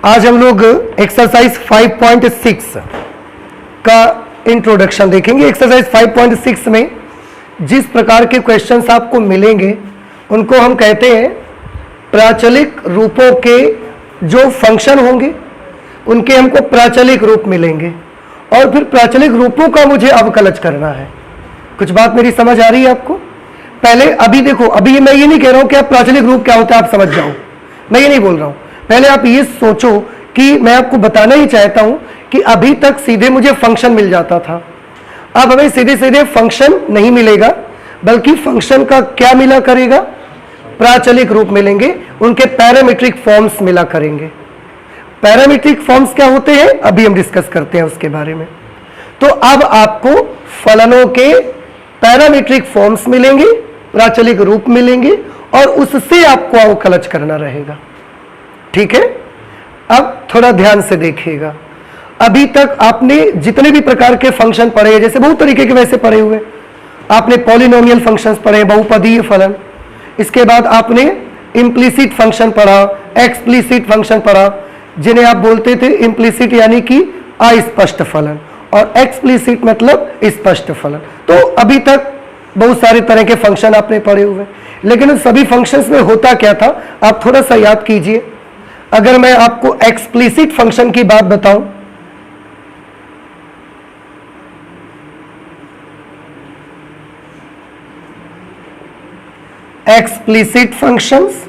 आज हम लोग एक्सरसाइज 5.6 का इंट्रोडक्शन देखेंगे। एक्सरसाइज 5.6 में जिस प्रकार के क्वेश्चंस आपको मिलेंगे उनको हम कहते हैं प्राचलिक रूपों के जो फंक्शन होंगे उनके हमको प्राचलिक रूप मिलेंगे और फिर प्राचलिक रूपों का मुझे अवकलज करना है। कुछ बात मेरी समझ आ रही है आपको? पहले अभी देखो, अभी मैं ये नहीं कह रहा हूं कि आप प्राचलिक रूप क्या होता है आप समझ जाओ, मैं ये नहीं बोल रहा हूं। पहले आप ये सोचो कि मैं आपको बताना ही चाहता हूं कि अभी तक सीधे मुझे फंक्शन मिल जाता था, अब हमें सीधे सीधे फंक्शन नहीं मिलेगा बल्कि फंक्शन का क्या मिला करेगा, प्राचलिक रूप मिलेंगे, उनके पैरामीट्रिक फॉर्म्स मिला करेंगे। पैरामीट्रिक फॉर्म्स क्या होते हैं अभी हम डिस्कस करते हैं उसके बारे में। तो अब आपको फलनों के पैरामीट्रिक फॉर्म्स मिलेंगे, प्राचलिक रूप मिलेंगे और उससे आपको अवकलज करना रहेगा। ठीक है, अब थोड़ा ध्यान से देखिएगा। अभी तक आपने जितने भी प्रकार के फंक्शन पढ़े हैं, जैसे बहुत तरीके के वैसे पढ़े हुए, आपने पॉलिनोमियल फंक्शंस पढ़े, बहुपदीय फलन, इसके बाद आपने इम्प्लिसिट फंक्शन पढ़ा, एक्सप्लिसिट फंक्शन पढ़ा, जिन्हें आप बोलते थे इम्प्लिसिट यानी कि अस्पष्ट फलन और एक्सप्लिसिट मतलब स्पष्ट फलन। तो अभी तक बहुत सारे तरह के फंक्शन आपने पढ़े हुए, लेकिन उन सभी फंक्शंस में होता क्या था आप थोड़ा सा याद कीजिए। अगर मैं आपको एक्सप्लिसिट फंक्शन की बात बताऊं, एक्सप्लिसिट फंक्शंस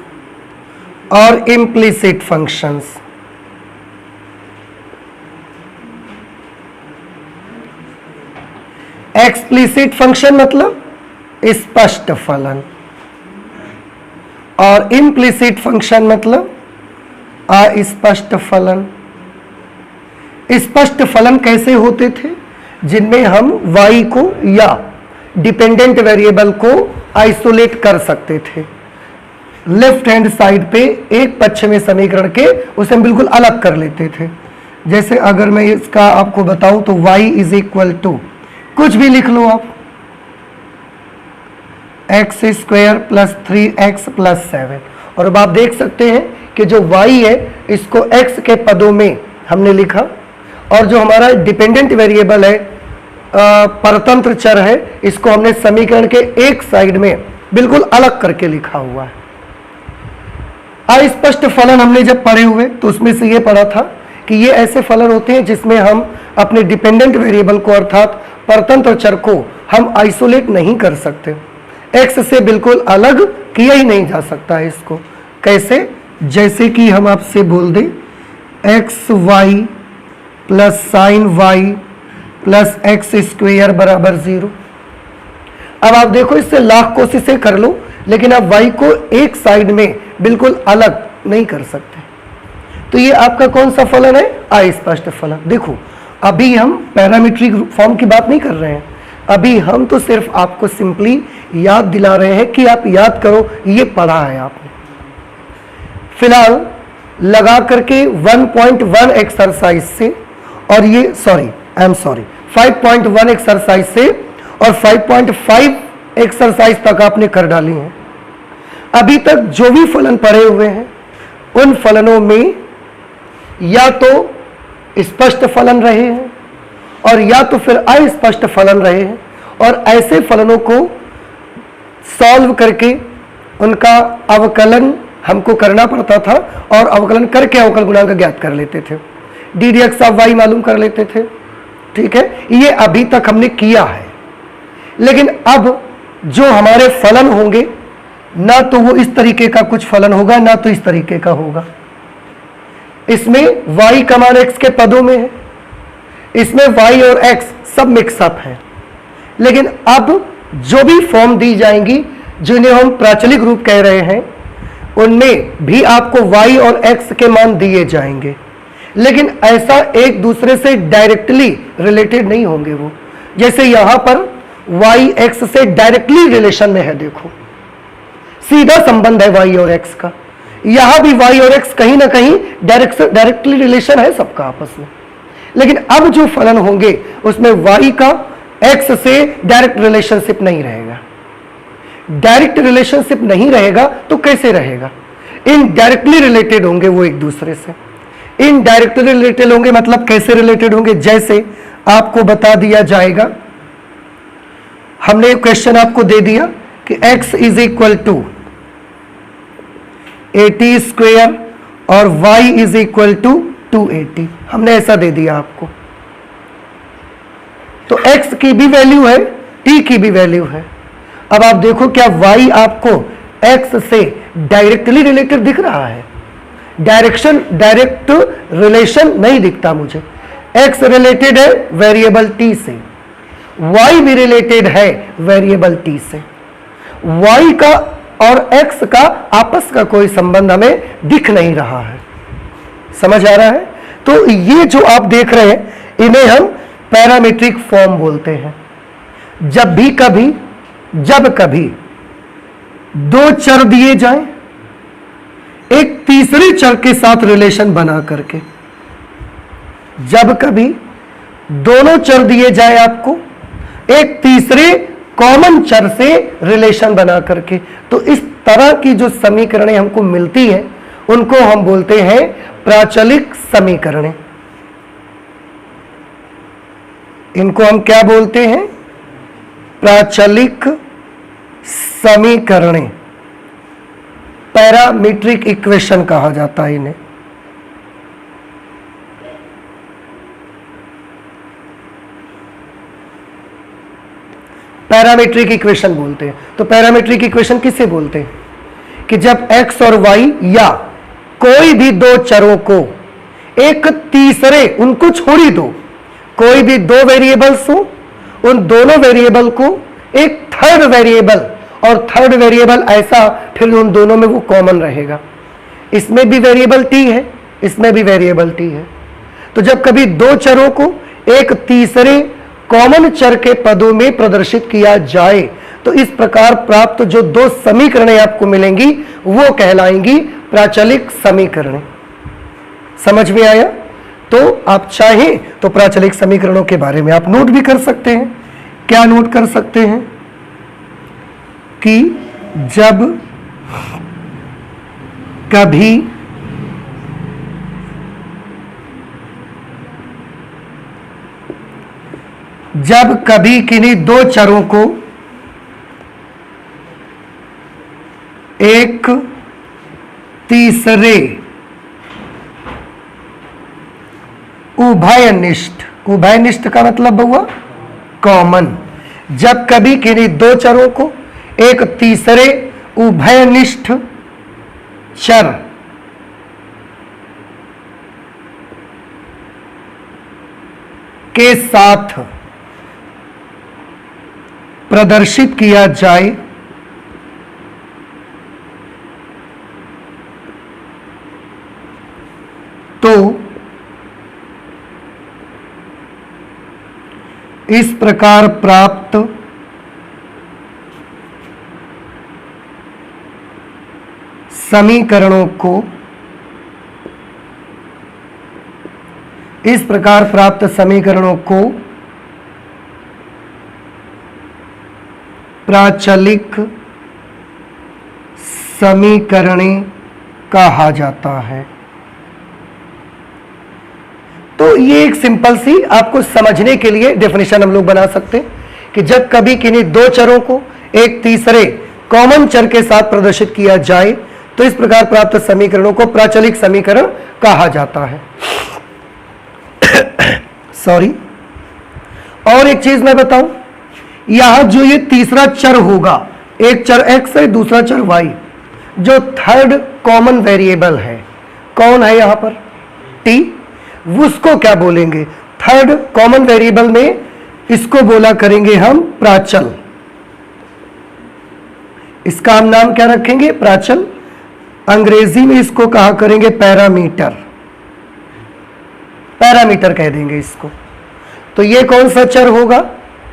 और इम्प्लिसिट फंक्शंस, एक्सप्लिसिट फंक्शन मतलब स्पष्ट फलन और इम्प्लिसिट फंक्शन मतलब अस्पष्ट फलन। स्पष्ट फलन कैसे होते थे? जिनमें हम y को या डिपेंडेंट वेरिएबल को आइसोलेट कर सकते थे। लेफ्ट हैंड साइड पे एक पक्ष में समीकरण के उसे हम बिल्कुल अलग कर लेते थे। जैसे अगर मैं इसका आपको बताऊं तो y इज इक्वल टू कुछ भी लिख लो आप, x square plus 3x plus 7, और अब आप देख सकते हैं कि जो y है इसको x के पदों में हमने लिखा और जो हमारा डिपेंडेंट वेरिएबल है परतंत्र चर है इसको हमने समीकरण के एक साइड में बिल्कुल अलग करके लिखा हुआ है। अस्पष्ट फलन हमने जब पढ़े हुए तो उसमें से ये पढ़ा था कि ये ऐसे फलन होते हैं जिसमें हम अपने डिपेंडेंट वेरिएबल को अर्थात परतंत्र चर को हम आइसोलेट नहीं कर सकते, x से बिल्कुल अलग किया ही नहीं जा सकता है इसको। कैसे? जैसे कि हम आपसे बोल दें x y plus sine y plus x square बराबर 0। अब आप देखो इससे लाख कोशिशें कर लो लेकिन आप y को एक साइड में बिल्कुल अलग नहीं कर सकते। तो ये आपका कौन सा फलन है? अस्पष्ट फलन। देखो अभी हम पैरामीट्रिक फॉर्म की बात नहीं कर रहे हैं, अभी हम तो सिर्फ आपको सिंपली याद दिला रहे हैं कि आप याद करो ये पढ़ा है आपने। फिलहाल लगा करके 1.1 एक्सरसाइज से और ये 5.1 एक्सरसाइज से और 5.5 एक्सरसाइज तक आपने कर डाली हैं। अभी तक जो भी फलन पढ़े हुए हैं उन फलनों में या तो स्पष्ट फलन रहे हैं और या तो फिर अस्पष्ट फलन रहे हैं, और ऐसे फलनों को सॉल्व करके उनका अवकलन हमको करना पड़ता था और अवकलन करके अवकल गुणांक ज्ञात कर लेते थे, d d x of y मालूम कर लेते थे। ठीक है, ये अभी तक हमने किया है। लेकिन अब जो हमारे फलन होंगे ना तो वो इस तरीके का कुछ फलन होगा ना तो इस तरीके का होगा। इसमें y का मान x के पदों में है, इसमें y और x सब मिक्सअप है। लेकिन अब जो भी फॉर्म दी जाएंगी जिन्हें हम प्राचलिक रूप कह रहे हैं उनमें भी आपको y और x के मान दिए जाएंगे, लेकिन ऐसा एक दूसरे से डायरेक्टली रिलेटेड नहीं होंगे वो। जैसे यहां पर y x से डायरेक्टली रिलेशन में है, देखो सीधा संबंध है y और x का। यहां भी y और x कहीं ना कहीं डायरेक्टली रिलेशन है सबका आपस में। लेकिन अब जो फलन होंगे उसमें y का x से डायरेक्ट रिलेशनशिप नहीं रहेगा। डायरेक्ट रिलेशनशिप नहीं रहेगा तो कैसे रहेगा? इनडायरेक्टली रिलेटेड होंगे वो एक दूसरे से। इनडायरेक्टली रिलेटेड होंगे, मतलब कैसे रिलेटेड होंगे, जैसे आपको बता दिया जाएगा, हमने क्वेश्चन आपको दे दिया कि x is equal to 80 square और y इज इक्वल टू 280, हमने ऐसा दे दिया आपको। तो x की भी वैल्यू है, t की भी वैल्यू है। अब आप देखो क्या y आपको x से डायरेक्टली रिलेटेड दिख रहा है? डायरेक्ट रिलेशन नहीं दिखता मुझे। x रिलेटेड है वेरिएबल t से, y भी रिलेटेड है वेरिएबल t से। y का और x का आपस का कोई संबंध हमें दिख नहीं रहा है। समझ आ रहा है? तो ये जो आप देख रहे हैं इन्हें हम पैरामीट्रिक फॉर्म बोलते हैं। जब कभी दो चर दिए जाएं, एक तीसरे चर के साथ रिलेशन बना करके, जब कभी दोनों चर दिए जाए आपको एक तीसरे कॉमन चर से रिलेशन बना करके, तो इस तरह की जो समीकरणें हमको मिलती है उनको हम बोलते हैं प्राचलिक समीकरणें। इनको हम क्या बोलते हैं? प्राचलिक समीकरणें, पैरामीट्रिक इक्वेशन कहा जाता है इन्हें। पैरामीट्रिक इक्वेशन बोलते हैं। तो पैरामीट्रिक इक्वेशन किसे बोलते हैं? कि जब x और y या कोई भी दो चरों को एक तीसरे, उनको छोड़ ही दो, कोई भी दो वेरिएबल्स हो, उन दोनों वेरिएबल को एक थर्ड वेरिएबल, और थर्ड वेरिएबल ऐसा फिर उन दोनों में वो कॉमन रहेगा। इसमें भी वेरिएबल t है, इसमें भी वेरिएबल t है। तो जब कभी दो चरों को एक तीसरे कॉमन चर के पदों में प्रदर्शित किया जाए तो इस प्रकार प्राप्त जो दो समीकरणें आपको मिलेंगी वो कहलाएंगी प्राचलिक समीकरणें। समझ में आया? तो आप चाहें तो प्राचलिक समीकरणों के बारे में आप नोट भी कर सकते हैं। क्या नोट कर सकते हैं? कि जब कभी किन्हीं दो चरों को एक तीसरे उभयनिष्ठ, उभयनिष्ठ का मतलब हुआ कॉमन, जब कभी किन्हीं दो चरों को एक तीसरे उभयनिष्ठ चर के साथ प्रदर्शित किया जाए तो इस प्रकार प्राप्त समीकरणों को, इस प्रकार प्राप्त समीकरणों को प्राचलिक समीकरणें कहा जाता है। तो ये एक सिंपल सी आपको समझने के लिए डेफिनेशन हम लोग बना सकते हैं कि जब कभी किन्हीं दो चरों को एक तीसरे कॉमन चर के साथ प्रदर्शित किया जाए तो इस प्रकार प्राप्त समीकरणों को प्राचलिक समीकरण कहा जाता है। सॉरी, और एक चीज मैं बताऊं, यहां जो ये तीसरा चर होगा, एक चर x है दूसरा चर y, जो थर्ड कॉमन वेरिएबल है, कौन है यहां पर? t। उसको क्या बोलेंगे? थर्ड कॉमन वेरिएबल में इसको बोला करेंगे हम प्राचल। इसका हम नाम क्या रखेंगे? प्राचल। अंग्रेजी में इसको कहा करेंगे पैरामीटर, पैरामीटर कह देंगे इसको। तो ये कौन सा चर होगा?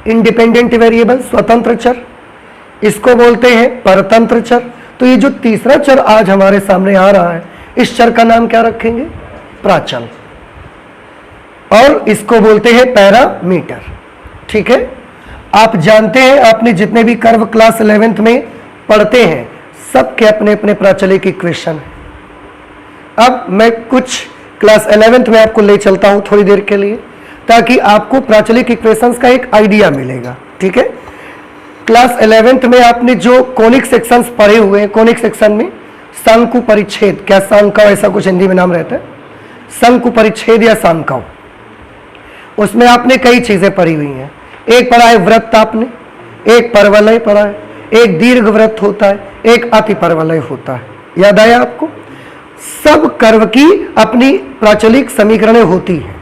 इंडिपेंडेंट वेरिएबल, स्वतंत्र चर। इसको बोलते हैं परतंत्र चर। तो ये जो तीसरा चर आज हमारे सामने आ रहा है, इस चर का नाम क्या रखेंगे? प्राचल। और इसको बोलते हैं पैरामीटर। ठीक है? आप जानते हैं, आपने जितने भी कर्व क्लास 11th में पढ़ते हैं, सबके अपने अपने प्राचलिक इक्वेशन है। अब मैं कुछ क्लास 11th में आपको ले चलता हूं थोड़ी देर के लिए, ताकि आपको प्राचलिक इक्वेशंस का एक आइडिया मिलेगा। ठीक है, क्लास 11th में आपने जो कोनिक सेक्शंस पढ़े हुए हैं, कोनिक सेक्शन में शंकु परिच्छेद, क्या शंकव ऐसा कुछ हिंदी में नाम रहता है, शंकु परिच्छेद या शंकव, उसमें आपने कई चीजें पढ़ी हुई हैं। एक पढ़ा है वृत्त आपने, एक परवलय पढ़ा है, एक दीर्घ वृत्त होता है, एक अति परवलय होता है। याद आया आपको? सब कर्व की अपनी प्राचलिक समीकरणें होती हैं।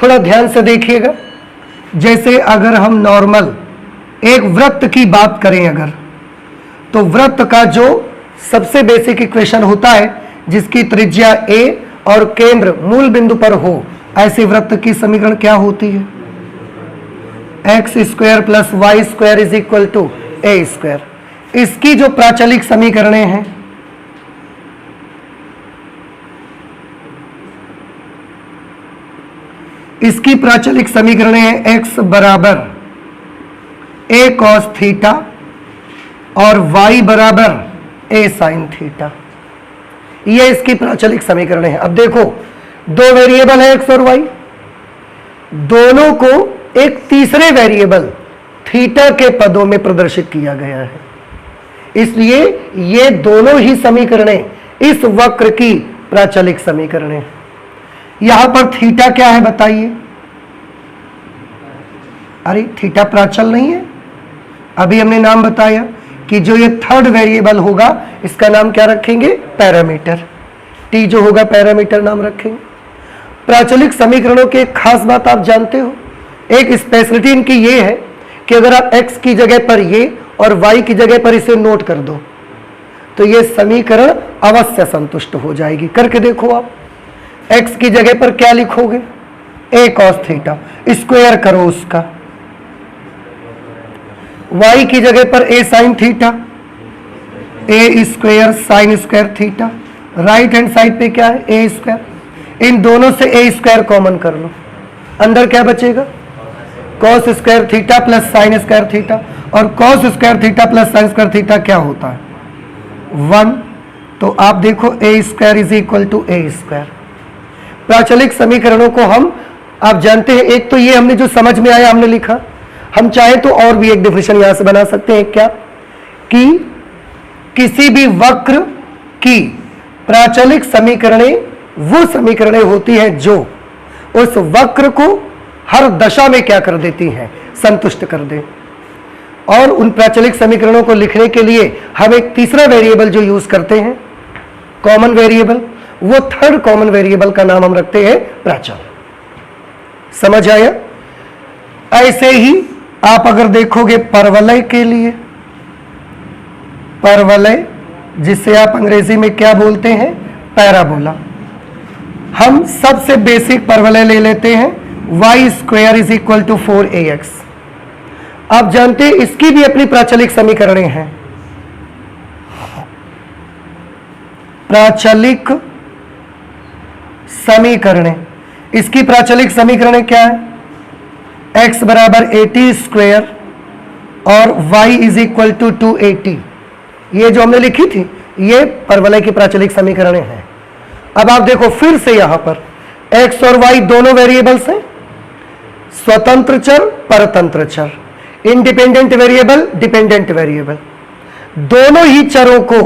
थोड़ा ध्यान से देखिएगा। जैसे अगर हम नॉर्मल एक वृत्त की बात करें अगर, तो वृत्त का जो सबसे बेसिक इक्वेशन होता है, जिसकी त्रिज्या a और केंद्र मूल बिंदु पर हो, ऐसे वृत्त की समीकरण क्या होती है? X square plus y square is equal to a square. इसकी जो प्राचलिक समीकरणें हैं, इसकी प्राचलिक समीकरणें हैं एक्स बराबर ए कॉस थीटा और वाई बराबर ए साइन थीटा। ये इसकी प्राचलिक समीकरणें हैं। अब देखो, दो वेरिएबल है एक्स और वाई, दोनों को एक तीसरे वेरिएबल थीटा के पदों में प्रदर्शित किया गया है। इसलिए ये दोनों ही समीकरणें इस वक्र की प्राचलिक समीकरणें। यहां पर थीटा क्या है बताइए? अरे थीटा प्राचल नहीं है। अभी हमने नाम बताया कि जो ये थर्ड वेरिएबल होगा, इसका नाम क्या रखेंगे? पैरामीटर। टी जो होगा पैरामीटर नाम रखेंगे। प्राचलिक समीकरणों की एक खास बात आप जानते हो, एक स्पेशलिटी इनकी ये है कि अगर आप x की जगह पर ये और y की जगह पर इसे नोट कर दो, तो ये समीकरण अवश्य संतुष्ट हो जाएगी। करके देखो आप, x की जगह पर क्या लिखोगे? a cos थीटा, स्क्वायर करो उसका। y की जगह पर a sin theta, a square sine square theta. Right hand side पे क्या है? a square. इन दोनों से a स्क्वायर कॉमन कर लो, अंदर क्या बचेगा? cos square theta plus sine square theta. और cos square theta plus sine square theta क्या होता है? 1। तो आप देखो a square is equal to a square. प्राचलिक समीकरणों को हम, आप जानते हैं, एक तो ये हमने जो समझ में आया हमने लिखा, हम चाहे तो और भी एक डेफिनेशन यहां से बना सकते हैं। क्या? कि किसी भी वक्र की प्राचलिक समीकरणें वो समीकरणें होती हैं जो उस वक्र को हर दशा में क्या कर देती हैं? संतुष्ट कर दे। और उन प्राचलिक समीकरणों को लिखने के लिए हम एक तीसरा वेरिएबल जो यूज करते हैं, कॉमन वेरिएबल, वो थर्ड कॉमन वेरिएबल का नाम हम रखते हैं प्राचल। समझ आया? ऐसे ही आप अगर देखोगे परवलय के लिए, परवलय जिसे आप अंग्रेजी में क्या बोलते हैं? पैराबोला। हम सबसे बेसिक परवलय ले लेते हैं, y square is equal to 4ax। आप जानते हैं इसकी भी अपनी प्राचलिक समीकरणें हैं। प्राचलिक समीकरणें, इसकी प्राचलिक समीकरणें क्या है? x बराबर 80 स्क्वायर और y इज इक्वल टू 280। ये जो हमने लिखी थी, ये परवलय की प्राचलिक समीकरणें हैं। अब आप देखो फिर से यहां पर x और y दोनों वेरिएबल्स हैं, स्वतंत्र चर परतंत्र चर, इंडिपेंडेंट वेरिएबल डिपेंडेंट वेरिएबल। दोनों ही चरों को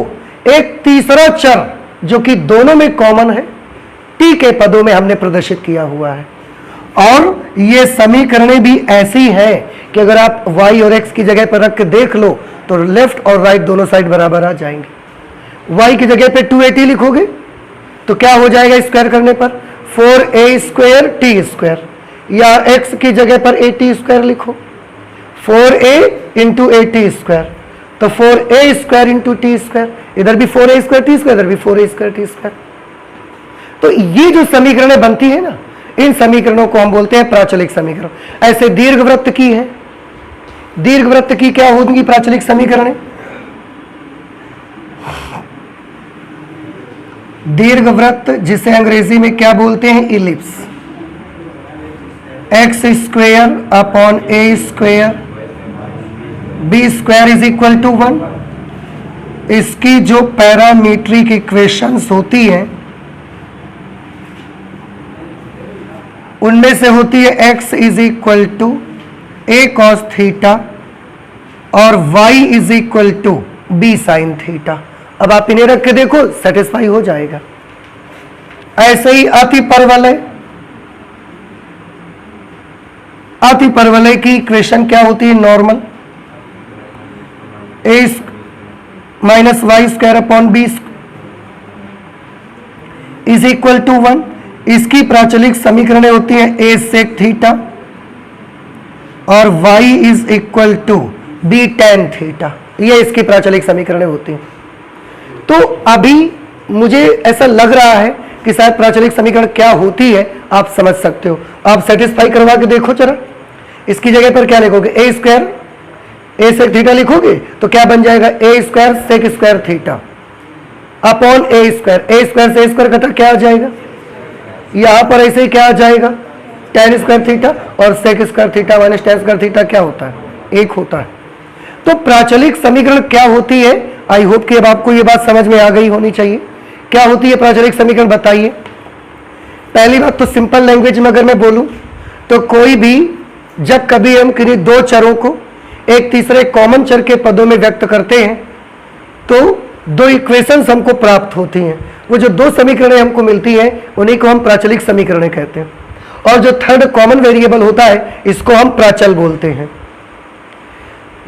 एक तीसरा चर जो कि दोनों में कॉमन है, t के पदों में हमने प्रदर्शित किया हुआ है। और ये समीकरणें भी ऐसी हैं कि अगर आप y और x की जगह पर रख के देख लो तो लेफ्ट और राइट दोनों साइड बराबर आ जाएंगे। y की जगह पे 280 लिखोगे तो क्या हो जाएगा स्क्वायर करने पर? 4a square T square. या x की जगह पर 80 स्क्वायर लिखो, 4a इंटू 80 स्क्वायर, तो 4a square into T square. इधर भी 4a स्क्वायर टी स्क्वायर, इधर भी 4a स्क्वायर टी स्क्वायर। तो ये जो समीकरणें बनती है ना, इन समीकरणों को हम बोलते हैं प्राचलिक समीकरण। ऐसे दीर्घवृत्त की है, दीर्घवृत्त की क्या होंगी प्राचलिक समीकरणें? दीर्घवृत्त जिसे अंग्रेजी में क्या बोलते हैं? Ellipse. X square upon a square b square is equal to 1। इसकी जो पैरामीट्रिक इक्वेशंस होती हैं उनमें से होती है x is equal to a cos theta और y is equal to b sin theta. अब आप इन्हें रख के देखो, सेटिस्फाई हो जाएगा। ऐसे ही अति परवलय, अति परवलय की इक्वेशन क्या होती है? Normal a minus y square upon b is equal to 1। इसकी प्राचलिक समीकरणें होती हैं a sec थीटा और y is equal to b tan theta. ये इसकी प्राचलिक समीकरणें होती हैं। तो अभी मुझे ऐसा लग रहा है कि शायद प्राचलिक समीकरण क्या होती है आप समझ सकते हो। आप सेटिस्फाई करवा के देखो जरा। इसकी जगह पर क्या लिखोगे? a square a sec theta लिखोगे तो क्या बन जाएगा? a square sec square theta upon a square. a square से a स्क्वायर घटा क्या आ जाएगा? यहां पर ऐसे ही क्या आ जाएगा? tan स्क्वायर थीटा और sec square theta minus tan square theta क्या होता है? एक होता है। तो प्राचलिक समीकरण क्या होती है? आई होप कि अब आपको ये बात समझ में आ गई होनी चाहिए। क्या होती है प्राचलिक समीकरण बताइए। पहली बात तो सिंपल लैंग्वेज में अगर मैं बोलूं तो कोई भी जब कभी हम किन्हीं दो चरों को एक तीसरे कॉमन चर के पदों में व्यक्त करते हैं तो दो इक्वेशंस हमको प्राप्त होती हैं। वो जो दो समीकरणें हमको मिलती हैं उन्हीं को हम प्राचलिक समीकरणें कहते हैं। और जो थर्ड कॉमन वेरिएबल होता है इसको हम प्राचल बोलते हैं।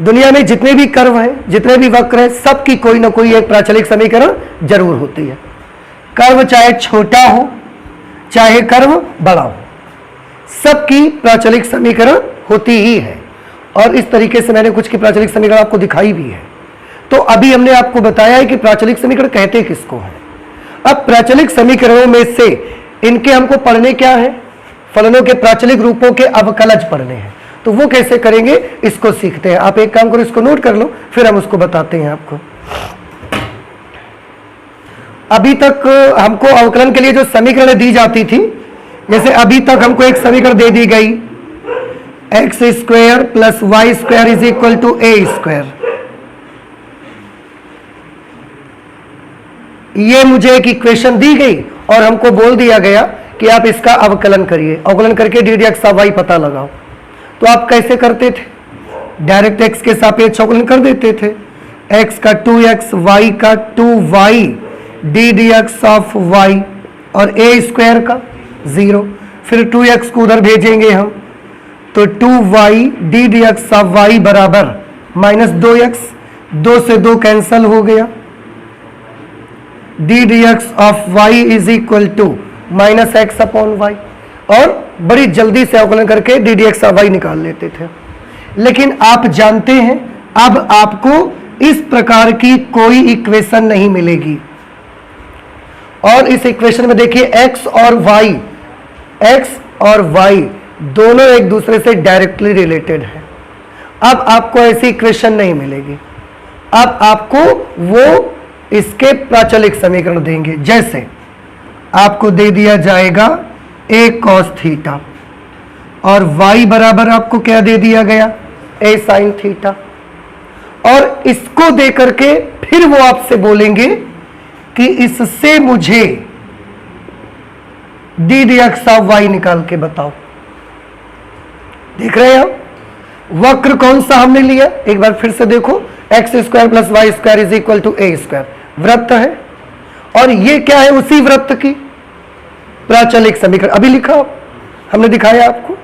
दुनिया में जितने भी कर्व हैं, जितने भी वक्र हैं, सबकी कोई ना कोई एक प्राचलिक समीकरण जरूर होती है। कर्व चाहे छोटा हो चाहे कर्व बड़ा हो, सबकी प्राचलिक समीकरण होती ही है। और इस तरीके से मैंने कुछ की प्राचलिक समीकरण आपको दिखाई भी है। तो अभी हमने आपको बताया है कि प्राचलिक समीकरण कहते किसको हैं। अब प्राचलिक समीकरणों में से इनके हमको पढ़ने क्या है? फलनों के प्राचलिक रूपों के अवकलज पढ़ने हैं। तो वो कैसे करेंगे इसको सीखते हैं। आप एक काम करो, इसको नोट कर लो, फिर हम उसको बताते हैं आपको। अभी तक हमको अवकलन के लिए जो समीकरण दी जाती थी, जैसे अभी तक हमको एक समीकरण दे दी गई x square plus y square is equal to a square. ये मुझे एक इक्वेशन दी गई और हमको बोल दिया गया कि आप इसका अवकलन करिए। अवकलन करके डी डी एक्स वाई पता लगाओ। तो आप कैसे करते थे? डायरेक्ट एक्स के सापेक्ष अवकलन कर देते थे। एक्स का 2x, वाई का 2y, d d x of y और ए स्क्वायर का 0। फिर 2x को उधर भेजेंगे हम तो 2y d d x of y बराबर माइनस 2x, 2 से 2 कैंसल हो गया। D d x of y is equal to minus x upon y. और बड़ी जल्दी से अवकलन करके d d x of y निकाल लेते थे। लेकिन आप जानते हैं अब आपको इस प्रकार की कोई इक्वेशन नहीं मिलेगी। और इस इक्वेशन में देखिए एक्स और वाई दोनों एक दूसरे से डायरेक्टली रिलेटेड है। अब आपको ऐसी इक्वेशन नहीं मिलेगी। अब आपको वो इसके प्राचलिक समीकरण देंगे। जैसे आपको दे दिया जाएगा a cos थीटा और y बराबर आपको क्या दे दिया गया? a sin theta. और इसको दे करके फिर वो आपसे बोलेंगे कि इससे मुझे d d x of y निकाल के बताओ। देख रहे हैं आप? वक्र कौन सा हमने लिया? एक बार फिर से देखो, x square plus y square is equal to a square. वृत्त है और ये क्या है? उसी वृत्त की प्राचलिक समीकरण। अभी लिखा हमने दिखाया आपको।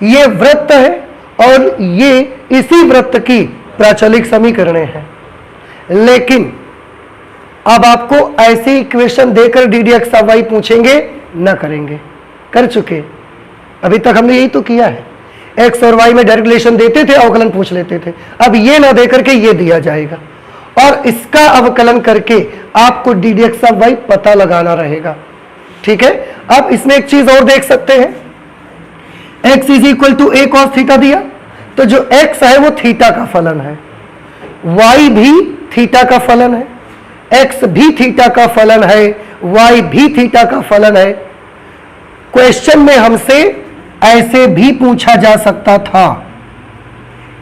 ये वृत्त है और ये इसी वृत्त की प्राचलिक समीकरणें हैं। लेकिन अब आपको ऐसी इक्वेशन देकर d d x of y पूछेंगे ना करेंगे? कर चुके। अभी तक हमने यही तो किया है। एक्स और वाई में डायरेक्ट रिलेशन देते थे, अवकलन पूछ लेते थे। अब ये ना दे करके ये दिया जाएगा और इसका अवकलन करके आपको d d x of y पता लगाना रहेगा। ठीक है। अब इसमें एक चीज और देख सकते हैं, x is equal to a cos theta दिया, तो जो x है वो थीटा का फलन है, y भी थीटा का फलन है, x भी थीटा का फलन है, y भी थीटा का फलन है। क्वेश्चन में हमसे ऐसे भी पूछा जा सकता था,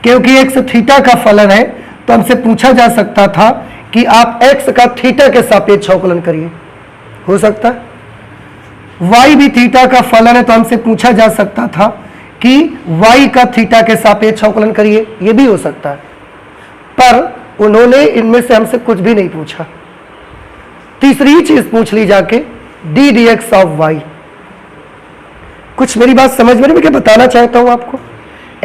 क्योंकि x थीटा का फलन है तो हमसे पूछा जा सकता था कि आप x का थीटा के सापेक्ष अवकलन करिए। हो सकता है। y भी थीटा का फलन है, तो हमसे पूछा जा सकता था कि y का थीटा के सापेक्ष अवकलन करिए, ये भी हो सकता है, पर उन्होंने इनमें से हमसे कुछ भी नहीं पूछा। तीसरी ही चीज पूछ ली जाके, d d x of y. कुछ मेरी बात समझ में नहीं, मैं क्या बताना चाहता हूं आपको।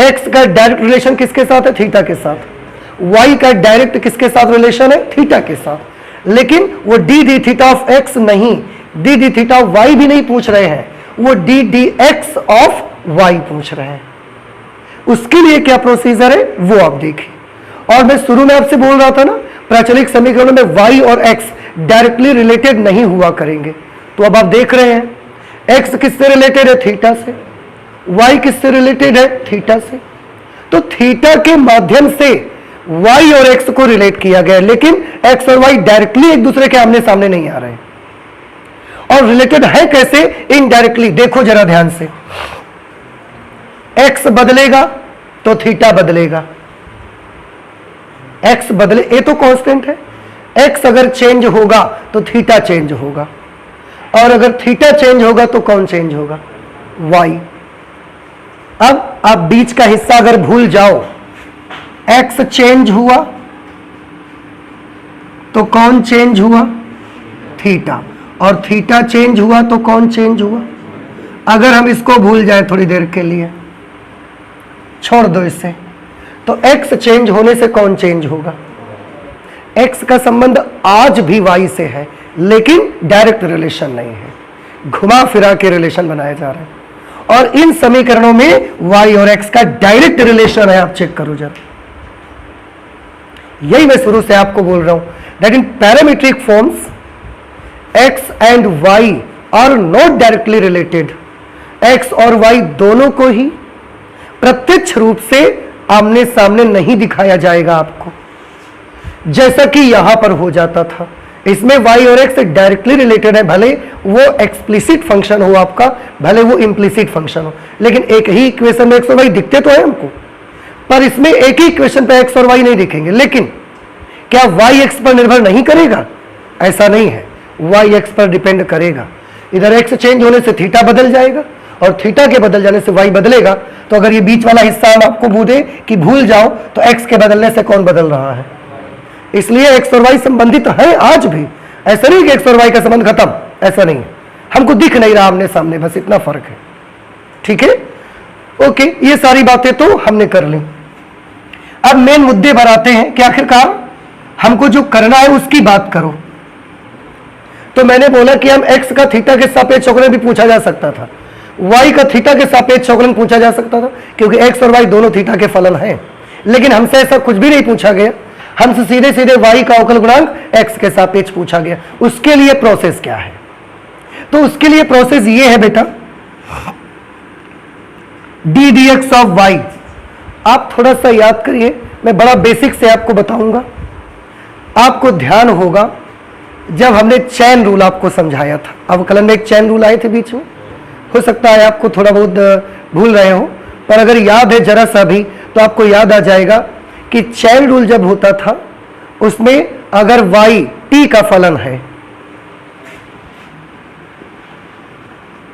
x का डायरेक्ट रिलेशन किसके साथ है? थीटा के साथ। y का डायरेक्ट किसके साथ रिलेशन है? थीटा के साथ। लेकिन वो D d theta of x नहीं, D d theta of y भी नहीं पूछ रहे हैं, वो D d x of y पूछ रहे हैं। उसके लिए क्या प्रोसीजर है वो आप देखिए। और मैं शुरू में आपसे बोल रहा था ना, प्राचलिक समीकरणों में y और x डायरेक्टली रिलेटेड नहीं हुआ करेंगे, तो अब आप देख रहे हैं x किससे रिलेटेड है? थीटा से। y किससे रिलेटेड है? थीटा से। तो थीटा के माध्यम से y और x को रिलेट किया गया, लेकिन x और y डायरेक्टली एक दूसरे के आमने सामने नहीं आ रहे हैं। और रिलेटेड है कैसे? इनडायरेक्टली। देखो जरा ध्यान से, x बदलेगा तो थीटा बदलेगा। x बदले, ये तो कांस्टेंट है, x अगर चेंज होगा तो थीटा चेंज होगा, और अगर थीटा चेंज होगा तो कौन चेंज होगा? y। अब आप बीच का हिस्सा अगर भूल जाओ, x चेंज हुआ तो कौन चेंज हुआ? थीटा। और थीटा चेंज हुआ तो कौन चेंज हुआ? अगर हम इसको भूल जाए थोड़ी देर के लिए, छोड़ दो इसे, तो x चेंज होने से कौन चेंज होगा? x का संबंध आज भी y से है, लेकिन डायरेक्ट रिलेशन नहीं है, घुमा फिरा के रिलेशन बनाया जा रहा है। और इन समीकरणों में y और x का डायरेक्ट रिलेशन है, आप चेक करो जरा। यही मैं शुरू से आपको बोल रहा हूं, that in parametric forms x and y are not directly related. x और y दोनों को ही प्रत्यक्ष रूप से आमने सामने नहीं दिखाया जाएगा आपको, जैसा कि यहां पर हो जाता था। इसमें y और x डायरेक्टली रिलेटेड है, भले वो एक्सप्लिसिट फंक्शन हो आपका, भले वो इम्प्लिसिट फंक्शन हो, लेकिन एक ही इक्वेशन में x और y दिखते तो है हमको, पर इसमें एक ही इक्वेशन पे x और y नहीं दिखेंगे। लेकिन क्या y x पर निर्भर नहीं करेगा? ऐसा नहीं है, y x पर डिपेंड करेगा। इधर x चेंज होने से थीटा बदल जाएगा, और थीटा के बदल जाने से y बदलेगा। तो अगर ये बीच वाला हिस्सा हम आपको बोले कि भूल जाओ, तो x के बदलने से कौन बदल रहा है? इसलिए x और y संबंधित है आज भी। ऐसा नहीं कि x और y का संबंध खत्म, ऐसा नहीं है, हमको दिख नहीं रहा आमने सामने, बस इतना फर्क है। ठीक है, ओके, ये सारी बातें तो हमने कर ली। अब मेन मुद्दे पर आते हैं कि आखिरकार हमको जो करना है उसकी बात करो। तो मैंने बोला कि हम x का थीटा के सापेक्ष अवकलन भी पूछा जा सकता था, y का थीटा के सापेक्ष अवकलन पूछा जा सकता था, क्योंकि x और y दोनों थीटा के फलन हैं। लेकिन हमसे ऐसा कुछ भी नहीं पूछा गया, हमसे सीधे सीधे y का अवकल गुणांक x के सापेक्ष पूछा गया। उसके लिए प्रोसेस क्या है? तो उसके लिए प्रोसेस ये है बेटा, D d x of y। आप थोड़ा सा याद करिए, मैं बड़ा बेसिक से आपको बताऊंगा। आपको ध्यान होगा जब हमने चैन रूल आपको समझाया था, अवकलन में एक चैन रूल आए थे बीच में, हो सकता है आपको थोड़ा बहुत भूल रहे हो, पर अगर याद है जरा सा भी तो आपको याद आ जाएगा कि चैन रूल जब होता था उसमें अगर y t का फलन है,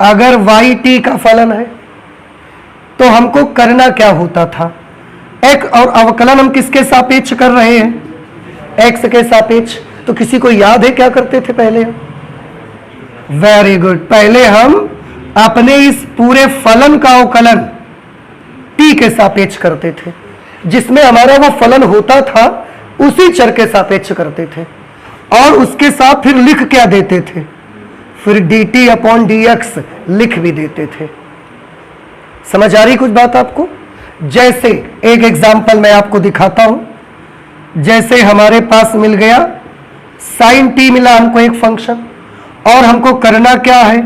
अगर y t का फलन है तो हमको करना क्या होता था? एक और अवकलन हम किसके सापेक्ष कर रहे हैं? x के सापेक्ष। तो किसी को याद है क्या करते थे पहले? वेरी गुड, पहले हम अपने इस पूरे फलन का अवकलन t के सापेक्ष करते थे, जिसमें हमारा वो फलन होता था उसी चर के सापेक्ष करते थे, और उसके साथ फिर लिख क्या देते थे? फिर dt अपॉन dx लिख भी देते थे। समझ आ रही कुछ बात आपको? जैसे एक एग्जाम्पल मैं आपको दिखाता हूं। जैसे हमारे पास मिल गया sin t, मिला हमको एक फंक्शन, और हमको करना क्या है?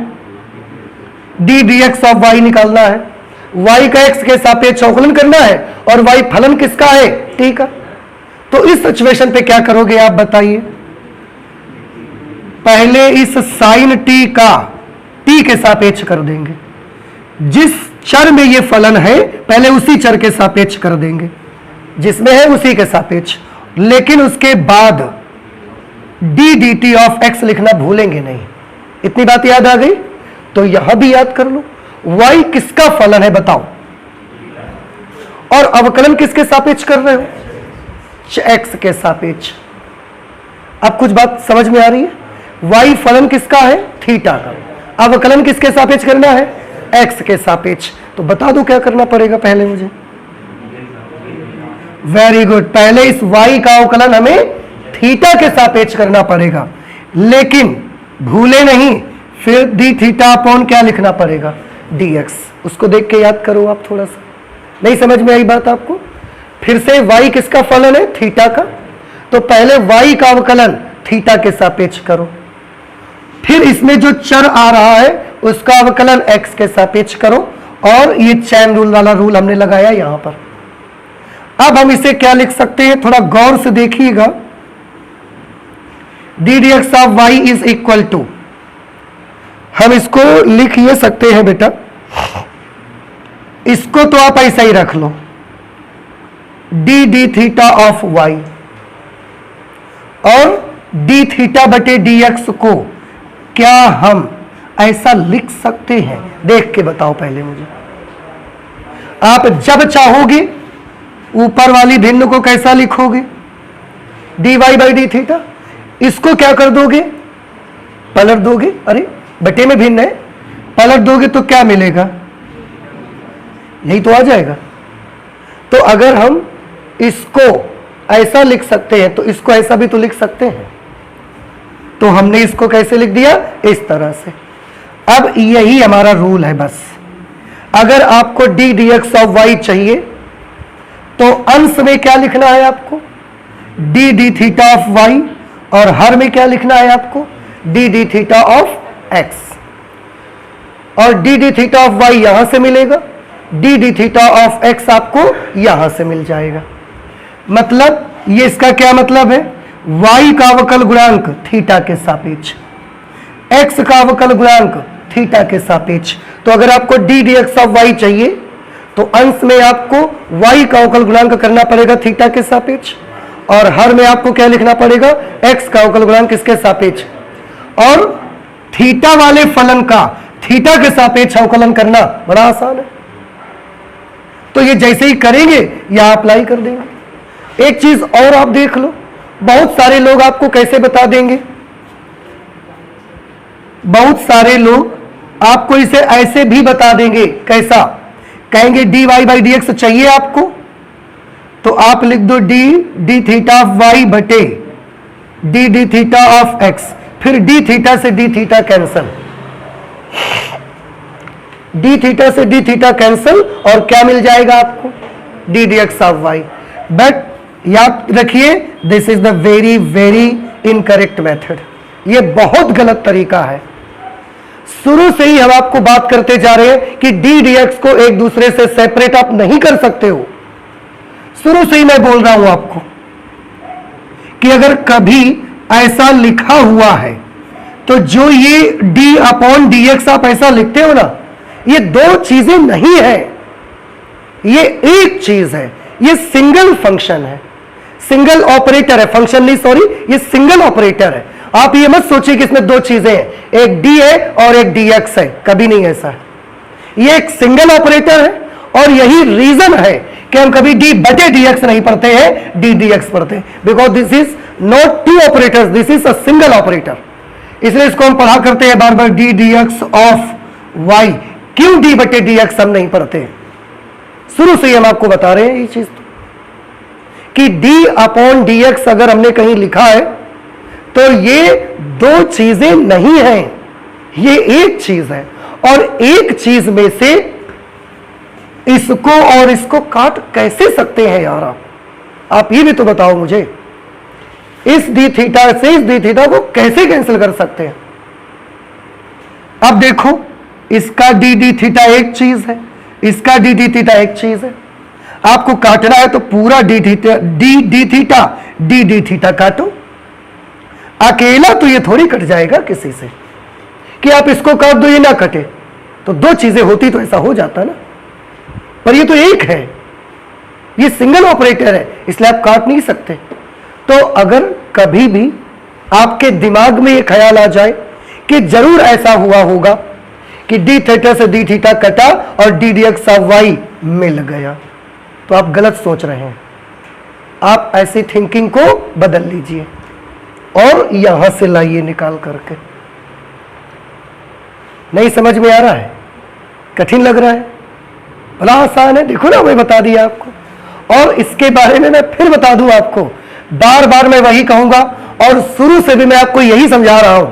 D d x of y निकालना है, y का x के सापेक्ष अवकलन करना है, और y फलन किसका है? t का। तो इस सिचुएशन पे क्या करोगे आप बताइए? पहले इस sin t का t के सापेक्ष कर देंगे, जिस चर में ये फलन है पहले उसी चर के सापेक्ष कर देंगे, जिसमें है उसी के सापेक्ष। लेकिन उसके बाद D d t of x लिखना भूलेंगे नहीं। इतनी बात याद आ गई? तो यहां भी याद कर लो, y किसका फलन है बताओ, और अवकलन किसके सापेक्ष कर रहे हो, x के सापेक्ष। अब कुछ बात समझ में आ रही है, y फलन किसका है, थीटा का, अवकलन किसके सापेक्ष करना है, x के सापेक्ष। तो बता दो क्या करना पड़ेगा पहले मुझे। वेरी गुड, पहले इस y का अवकलन हमें थीटा के सापेक्ष करना पड़ेगा, लेकिन भूले नहीं फिर डी थीटा अपॉन क्या लिखना पड़ेगा, dx। उसको देख के याद करो आप, थोड़ा सा नहीं समझ में आई बात आपको। फिर से y किसका फलन है, थीटा का, तो पहले y का अवकलन थीटा के सापेक्ष करो, फिर इसमें जो चर आ रहा है उसका अवकलन x के सापेक्ष करो, और ये चैन रूल वाला रूल हमने लगाया यहां पर। अब हम इसे क्या लिख सकते हैं, थोड़ा गौर से देखिएगा, d d x of y is equal to, हम इसको लिख ये सकते हैं बेटा, इसको तो आप ऐसा ही रख लो, d d theta of y, और डी थीटा बटे डी एक्स को क्या हम ऐसा लिख सकते हैं, देख के बताओ पहले मुझे। आप जब चाहोगे ऊपर वाली भिन्न को कैसा लिखोगे, d y by d theta, इसको क्या कर दोगे, पलट दोगे, अरे बटे में भिन्न है, पलट दोगे तो क्या मिलेगा, यही तो आ जाएगा। तो अगर हम इसको ऐसा लिख सकते हैं तो इसको ऐसा भी तो लिख सकते हैं, तो हमने इसको कैसे लिख दिया, इस तरह से। अब यही हमारा रूल है बस। अगर आपको d d x of y चाहिए तो अंश में क्या लिखना है आपको, d d theta of y, और हर में क्या लिखना है आपको, d d theta of x. और d d theta of y यहां से मिलेगा, d d theta of x आपको यहां से मिल जाएगा। मतलब ये इसका क्या मतलब है, वाई का अवकल गुणांक थीटा के सापेक्ष, एक्स का अवकल गुणांक थीटा के सापेक्ष। तो अगर आपको d d x of y चाहिए तो अंश में आपको y का अवकल गुणांक करना पड़ेगा थीटा के सापेक्ष, और हर में आपको क्या लिखना पड़ेगा, x का अवकल गुणांक किसके सापेक्ष। और थीटा वाले फलन का थीटा के सापेक्ष अवकलन करना बड़ा आसान है, तो ये जैसे ही करेंगे या अप्लाई कर देंगे। एक चीज और आप देख लो, बहुत सारे लोग आपको कैसे बता देंगे, बहुत सारे लोग आपको इसे ऐसे भी बता देंगे, कैसा, कहेंगे d y by d x चाहिए आपको, तो आप लिख दो d d theta of y बटे d d theta of x, फिर डी थीटा से d theta cancel, d theta से डी थीटा कैंसल, और क्या मिल जाएगा आपको, d d x of y. But याद रखिए, this is the very very incorrect method, ये बहुत गलत तरीका है। शुरू से ही हम आपको बात करते जा रहे हैं कि डी डी एक्स को एक दूसरे से सेपरेट आप नहीं कर सकते हो। शुरू से ही मैं बोल रहा हूं आपको कि अगर कभी ऐसा लिखा हुआ है तो जो ये डी अपॉन डी एक्स आप ऐसा लिखते हो ना, ये दो चीजें नहीं है, ये एक चीज है, ये सिंगल फंक्शन है, सिंगल ऑपरेटर है, फंक्शन नहीं सॉरी, ये सिंगल ऑपरेटर है। आप ये मत सोचिए कि इसमें दो चीजें हैं, एक डी है और एक डी एक्स है, कभी नहीं ऐसा है। ये एक सिंगल ऑपरेटर है, और यही रीजन है कि हम कभी डी बटे डी एक्स नहीं पढ़ते हैं, डी डी एक्स पढ़ते हैं, because this is not two operators, this is a single operator. इसलिए इसको हम पढ़ा करते हैं बार बार d d x of y. क्यों डी बटे डी एक्स हम नहीं पढ़ते हैं, शुरू से ही हम आपको बता रहे हैं ये चीज कि डी अपॉन डी एक्स अगर हमने कहीं लिखा है तो ये दो चीजें नहीं हैं, ये एक चीज है, और एक चीज में से इसको और इसको काट कैसे सकते हैं यार आप ये भी तो बताओ मुझे। इस डी थीटा से इस डी थीटा को कैसे कैंसिल कर सकते हैं। अब देखो, इसका डी डी थीटा एक चीज है, इसका डी डी थीटा एक चीज है। आपको काटना है तो पूरा D theta d d theta d d theta काटो, अकेला तो ये थोड़ी कट जाएगा किसी से कि आप इसको काट दो ये ना कटे, तो दो चीजें होती तो ऐसा हो जाता ना, पर ये तो एक है, ये सिंगल ऑपरेटर है, इसलिए आप काट नहीं सकते। तो अगर कभी भी आपके दिमाग में ये ख्याल आ जाए कि जरूर ऐसा हुआ होगा कि डी थीटा से डी थीटा कटा और d d x of y मिल गया, तो आप गलत सोच रहे हैं। आप ऐसी थिंकिंग को बदल लीजिए और यहां से लाइए निकाल करके। नहीं समझ में आ रहा है? कठिन लग रहा है? बड़ा आसान है, देखो ना मैं बता दिया आपको। और इसके बारे में मैं फिर बता दूं आपको, बार बार मैं वही कहूंगा और शुरू से भी मैं आपको यही समझा रहा हूं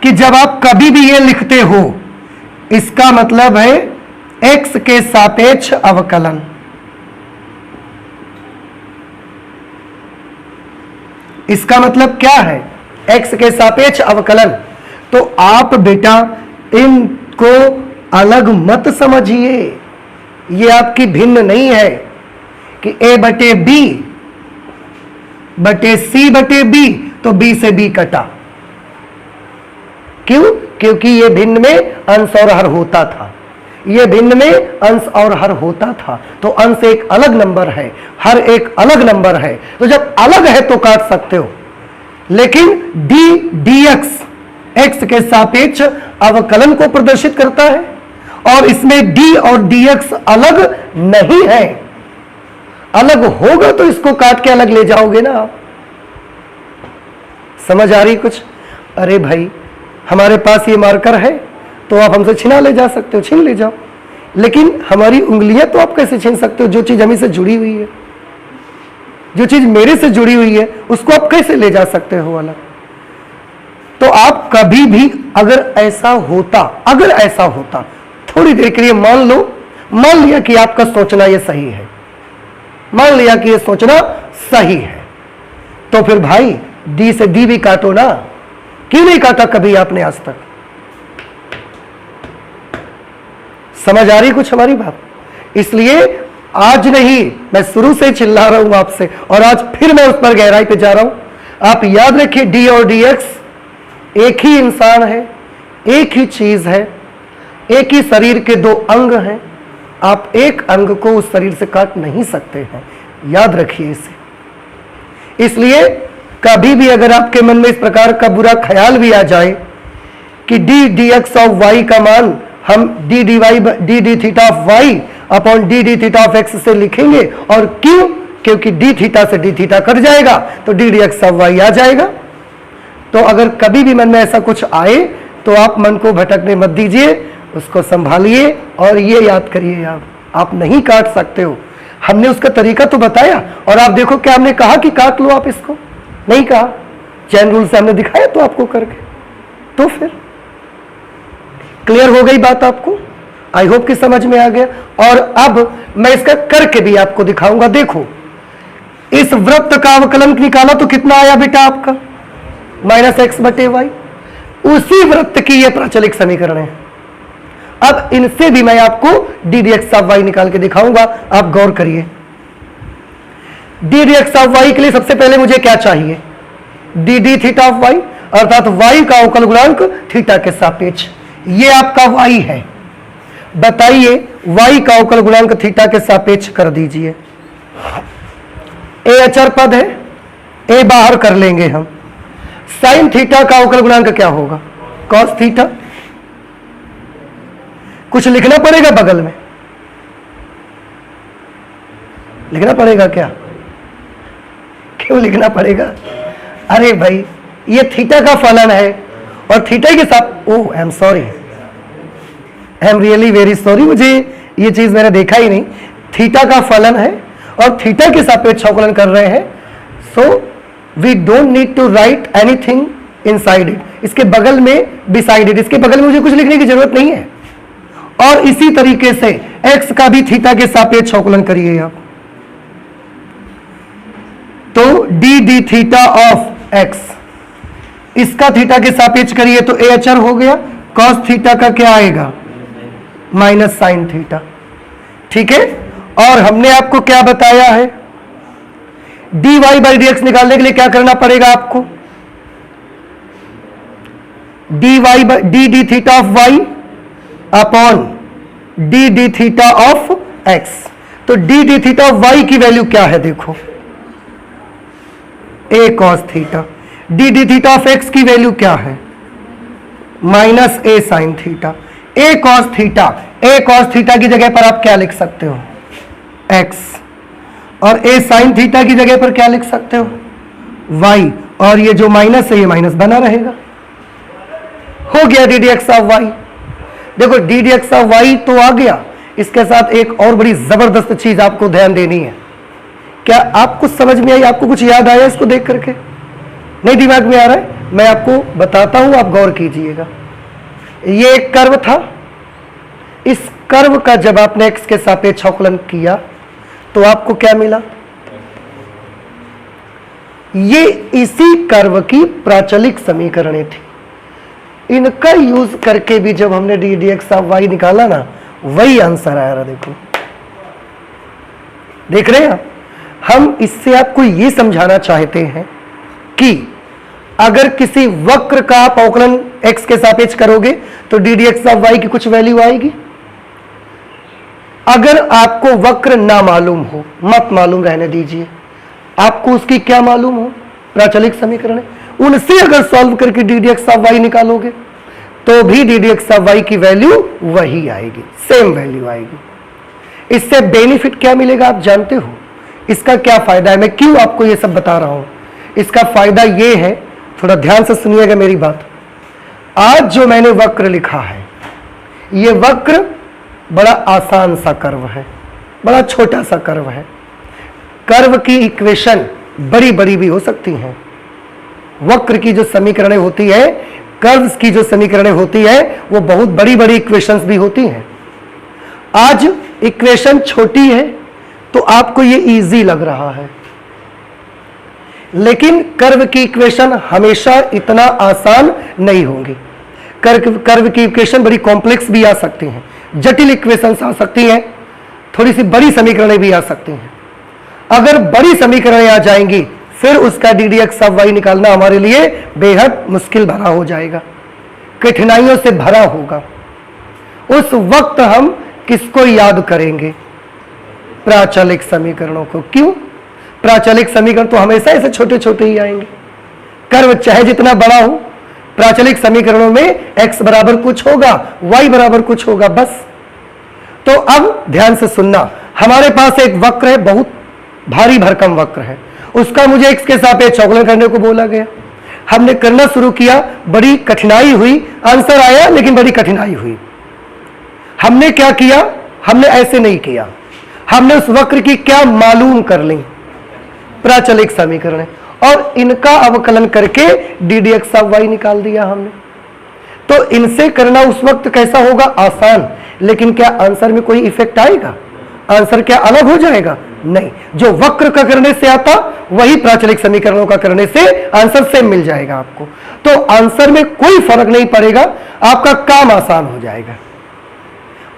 कि जब आप कभी भी ये लिखते हो, इसका मतलब है x के सापेक्ष अवकलन। इसका मतलब क्या है? x के सापेक्ष अवकलन। तो आप बेटा इनको अलग मत समझिए, ये आपकी भिन्न नहीं है कि a बटे b बटे c बटे b, तो b से b कटा। क्यों? क्योंकि ये भिन्न में अंश और हर होता था, ये भिन्न में अंश और हर होता था, तो अंश एक अलग नंबर है, हर एक अलग नंबर है, तो जब अलग है तो काट सकते हो। लेकिन d dx x के सापेक्ष अवकलन को प्रदर्शित करता है और इसमें d और dx अलग नहीं है। अलग होगा तो इसको काट के अलग ले जाओगे ना आप। समझ आ रही कुछ? अरे भाई हमारे पास ये मार्कर है तो आप हमसे छिना ले जा सकते हो, छीन ले जाओ, लेकिन हमारी उंगलियां तो आप कैसे छीन सकते हो? जो चीज हमी से जुड़ी हुई है, जो चीज मेरे से जुड़ी हुई है, उसको आप कैसे ले जा सकते हो अलग? तो आप कभी भी अगर ऐसा होता थोड़ी देर के लिए मान लो, मान लिया कि आपका सोचना ये सही है, मान लिया कि ये सोचना सही है, तो फिर भाई डी से डी भी काटो ना। क्यों नहीं काटा कभी आपने आज तक? समझ आ रही कुछ हमारी बात? इसलिए आज नहीं, मैं शुरू से चिल्ला रहा हूं आपसे और आज फिर मैं उस पर गहराई पे जा रहा हूं। आप याद रखिए डी और डी एक्स एक ही इंसान है, एक ही चीज है, एक ही शरीर के दो अंग हैं। आप एक अंग को उस शरीर से काट नहीं सकते हैं, याद रखिए इसे। इसलिए कभी भी अगर आपके मन में इस प्रकार का बुरा ख्याल भी आ जाए कि d d x of y का मान हम d d y d d theta of y upon d d theta of x से लिखेंगे, और क्यों? क्योंकि डी थीटा से डी थीटा कट जाएगा तो d d x of y आ जाएगा। तो अगर कभी भी मन में ऐसा कुछ आए तो आप मन को भटकने मत दीजिए, उसको संभालिए और ये याद करिए आप नहीं काट सकते हो। हमने उसका तरीका तो बताया और आप देखो क्या हमने कहा कि काट लो आप इसको? नहीं कहा, चैन रूल से हमने दिखाया तो आपको करके। तो फिर क्लियर हो गई बात आपको? आई होप कि समझ में आ गया। और अब मैं इसका करके भी आपको दिखाऊंगा। देखो इस वृत्त का अवकलन निकाला तो कितना आया बेटा आपका? माइनस एक्स बटे वाई। उसी वृत्त की ये प्रचलित समीकरण है। अब इनसे भी मैं आपको d d x of y निकाल के दिखाऊंगा, आप गौर करिए। D d x of y के लिए सबसे पहले मुझे क्या चाहिए? D d theta of y, अर्थात वाई का अवकल गुणांक थीटा के सापेक्ष। ये आपका वाई है, बताइए वाई का अवकल गुणांक थीटा के सापेक्ष कर दीजिए। ए अचर पद है, ए बाहर कर लेंगे हम। साइन थीटा का अवकल गुणांक क्या होगा? Cos theta. कुछ लिखना पड़ेगा बगल में, लिखना पड़ेगा क्या? क्यों लिखना पड़ेगा? अरे भाई ये थीटा का फलन है और थीटा के साथ, oh I am sorry, I am really very sorry, मुझे ये चीज मैंने देखा ही नहीं। थीटा का फलन है और थीटा के सापेक्ष अवकलन कर रहे हैं, so we don't need to write anything inside it. इसके बगल में बिसाइड इट, इसके बगल में मुझे कुछ लिखने की जरूरत नहीं है। और इसी तरीके से x का भी थीटा के सापेक्ष अवकलन करिए आप, तो d d theta of x, इसका थीटा के सापेक्ष करिए तो ए अचर हो गया। कॉस थीटा का क्या आएगा? Minus sine theta. ठीक है। और हमने आपको क्या बताया है? D y by d x निकालने के लिए क्या करना पड़ेगा आपको? D y d d theta of y upon d d theta of x. तो d d theta of y की वैल्यू क्या है? देखो a cos theta. D d theta of x की वैल्यू क्या है? Minus a sine theta. A cos theta, a cos theta की जगह पर आप क्या लिख सकते हो, एक्स, और ए साइन थीटा की जगह पर क्या लिख सकते हो, वाई, और ये जो माइनस है ये माइनस बना रहेगा। हो गया d d x of y. देखो d d x of y तो आ गया, इसके साथ एक और बड़ी जबरदस्त चीज आपको ध्यान देनी है। क्या आपको समझ में आई, आपको कुछ याद आया इसको देख करके? नहीं दिमाग में आ रहा है? मैं आपको बताता हूं, आप गौर कीजिएगा। ये एक कर्व था, इस कर्व का जब आपने एक्स के सापेक्ष अवकलन किया तो आपको क्या मिला, ये इसी कर्व की प्राचलिक समीकरणें थी। इनका यूज करके भी जब हमने d d x of y निकाला ना, वही आंसर आया रहा। देखो देख रहे हैं, हम इससे आपको ये समझाना चाहते हैं कि अगर किसी वक्र का आप अवकलन x के सापेक्ष करोगे तो d d x of y की कुछ वैल्यू आएगी। अगर आपको वक्र ना मालूम हो, मत मालूम रहने दीजिए, आपको उसकी क्या मालूम हो, प्राचलिक समीकरण है, उनसे अगर सॉल्व करके d d x of y निकालोगे तो भी d d x of y की वैल्यू वही आएगी, सेम वैल्यू आएगी। इससे बेनिफिट क्या मिलेगा आप जानते हो? इसका क्या फायदा है? मैं क्यों आपको ये सब बता रहा हूं? इसका फायदा ये है, थोड़ा ध्यान से सुनिएगा मेरी बात। आज जो मैंने वक्र लिखा है, ये वक्र बड़ा आसान सा कर्व है, बड़ा छोटा सा कर्व है। कर्व की इक्वेशन बड़ी बड़ी भी हो सकती हैं। वक्र की जो समीकरणें होती है, कर्व्स की जो समीकरणें होती है, वो बहुत बड़ी बड़ी इक्वेशंस भी होती हैं। आज इक्वेशन छोटी है तो आपको ये इजी लग रहा है, लेकिन कर्व की इक्वेशन हमेशा इतना आसान नहीं होंगी। कर्व की इक्वेशन बड़ी कॉम्प्लेक्स भी आ सकती हैं, जटिल इक्वेशंस आ सकती हैं, थोड़ी सी बड़ी समीकरणें भी आ सकती हैं। अगर बड़ी समीकरणें आ जाएंगी फिर उसका d d x of y निकालना हमारे लिए बेहद मुश्किल भरा हो जाएगा, कठिनाइयों से भरा होगा। उस वक्त हम किसको याद करेंगे? प्राचलिक समीकरणों को। क्यों? प्राचलिक समीकरण तो हमेशा ऐसे छोटे छोटे ही आएंगे, कर्व चाहे जितना बड़ा हो, प्राचलिक समीकरणों में x बराबर कुछ होगा, y बराबर कुछ होगा, बस। तो अब ध्यान से सुनना, हमारे पास एक वक्र है, बहुत भारी भरकम वक्र है, उसका मुझे x के सापेक्ष अवकलन करने को बोला गया। हमने करना शुरू किया, बड़ी कठिनाई हुई, आंसर आया लेकिन बड़ी कठिनाई हुई। हमने क्या किया? हमने ऐसे नहीं किया, हमने उस वक्र की क्या मालूम कर ली, प्राचलिक समीकरण, और इनका अवकलन करके d d x of y निकाल दिया हमने। तो इनसे करना उस वक्त कैसा होगा? आसान। लेकिन क्या आंसर में कोई इफेक्ट आएगा? आंसर क्या अलग हो जाएगा? नहीं। जो वक्र का करने से आता वही प्राचलिक समीकरणों का करने से आंसर सेम मिल जाएगा आपको। तो आंसर में कोई फर्क नहीं पड़ेगा, आपका काम आसान हो जाएगा।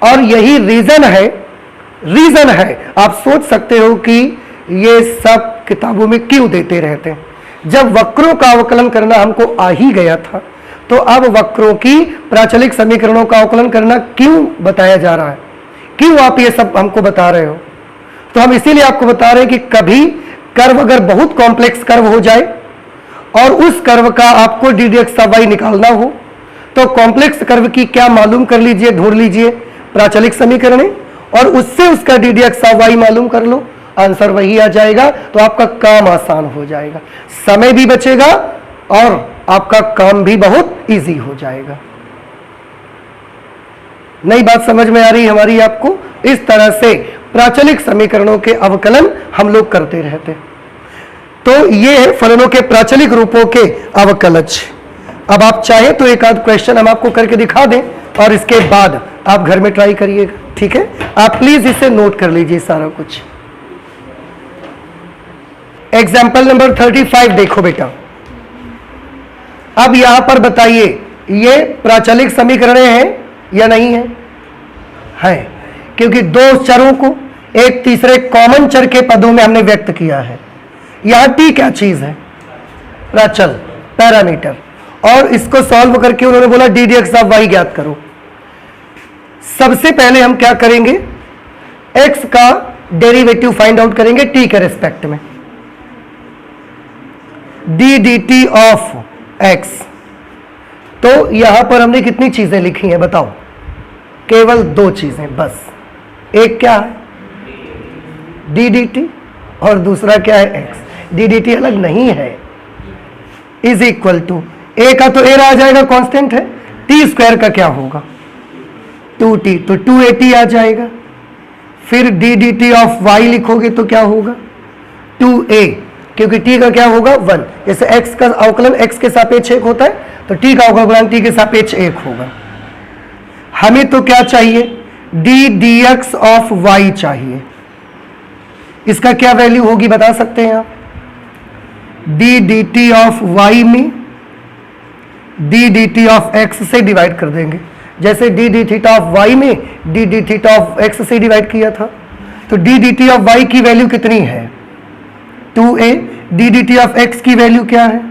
और यही रीजन है, आप सोच सकते हो कि ये सब किताबों में क्यों देते रहते हैं। जब वक्रों का अवकलन करना हमको आ ही गया था, तो अब वक्रों की प्राचलिक समीकरणों का अवकलन करना क्यों बताया जा रहा है? क्यों आप ये सब हमको बता रहे हो? तो हम इसीलिए आपको बता रहे हैं कि कभी कर्व अगर बहुत कॉम्प्लेक्स कर्व हो जाए और उस कर्व का आपको d d x of y निकालना हो, तो कॉम्प्लेक्स कर्व की क्या मालूम कर लीजिए, ढूंढ लीजिए प्राचलिक समीकरणें, और उससे उसका d d x of y मालूम कर लो, आंसर वही आ जाएगा। तो आपका काम आसान हो जाएगा, समय भी बचेगा और आपका काम भी बहुत इजी हो जाएगा। नई बात समझ में आ रही हमारी आपको? इस तरह से प्राचलिक समीकरणों के अवकलन हम लोग करते रहते। तो ये है फलनों के प्राचलिक रूपों के अवकलज। अब आप चाहे तो एक आध क्वेश्चन हम आपको करके दिखा दें और इसके बाद आप घर में ट्राई करिएगा, ठीक है? आप प्लीज इसे नोट कर लीजिए सारा कुछ। एग्जाम्पल नंबर 35 देखो बेटा। अब यहां पर बताइए, ये प्राचलिक समीकरणें हैं या नहीं है? है, क्योंकि दो चरों को एक तीसरे कॉमन चर के पदों में हमने व्यक्त किया है। यहां टी क्या चीज है? प्राचल, पैरामीटर। और इसको सॉल्व करके उन्होंने बोला d d x of y ज्ञात करो। सबसे पहले हम क्या करेंगे? एक्स का डेरिवेटिव फाइंड आउट करेंगे टी के रेस्पेक्ट में, d d t of x. तो यहां पर हमने कितनी चीजें लिखी हैं बताओ? केवल दो चीजें बस, एक क्या है डी डी टी और दूसरा क्या है एक्स। डी डी टी अलग नहीं है, इज इक्वल टू ए का तो ए आ जाएगा कांस्टेंट है, टी स्क्वायर का क्या होगा 2t, तो 2at आ जाएगा। फिर d d t of y लिखोगे तो क्या होगा 2a, क्योंकि t का क्या होगा 1, जैसे x का अवकलन x के सापेक्ष 1 होता है तो t का अवकलन t के सापेक्ष 1 होगा। हमें तो क्या चाहिए d d x of y चाहिए, इसका क्या वैल्यू होगी बता सकते हैं आप। D d t of y में d d t of x से डिवाइड कर देंगे, जैसे d d theta of y में d d theta of x से डिवाइड किया था। तो d d t of y की वैल्यू कितनी है 2a, d d t of x की वैल्यू क्या है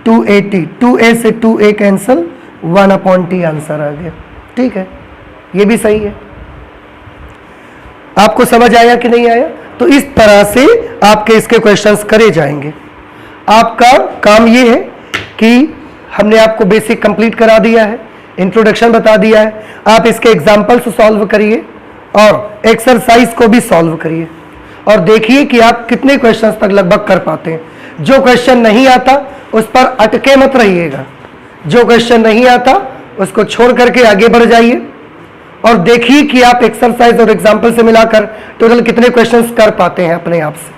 2at, 2a से 2a कैंसल 1/t आंसर आ गया। ठीक है, ये भी सही है। आपको समझ आया कि नहीं आया? तो इस तरह से आपके इसके क्वेश्चंस करे जाएंगे। आपका काम ये है कि हमने आपको बेसिक कंप्लीट करा दिया है, इंट्रोडक्शन बता दिया है, आप इसके एग्जाम्पल्स सॉल्व करिए और एक्सरसाइज को भी सॉल्व करिए और देखिए कि आप कितने क्वेश्चंस तक लगभग कर पाते हैं। जो क्वेश्चन नहीं आता उस पर अटके मत रहिएगा, जो क्वेश्चन नहीं आता उसको छोड़ करके आगे बढ़ जाइए और देखिए कि आप एक्सरसाइज और एग्जाम्पल से मिलाकर टोटल कितने क्वेश्चंस कर पाते हैं अपने आप से,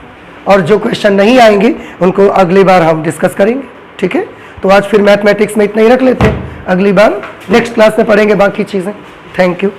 और जो क्वेश्चन नहीं आएंगे उनको अगली बार हम डिस्कस करेंगे। ठीक है, तो आज फिर मैथमेटिक्स में इतना ही रख लेते हैं, अगली बार नेक्स्ट क्लास में पढ़ेंगे बाकी चीज़ें। Thank you.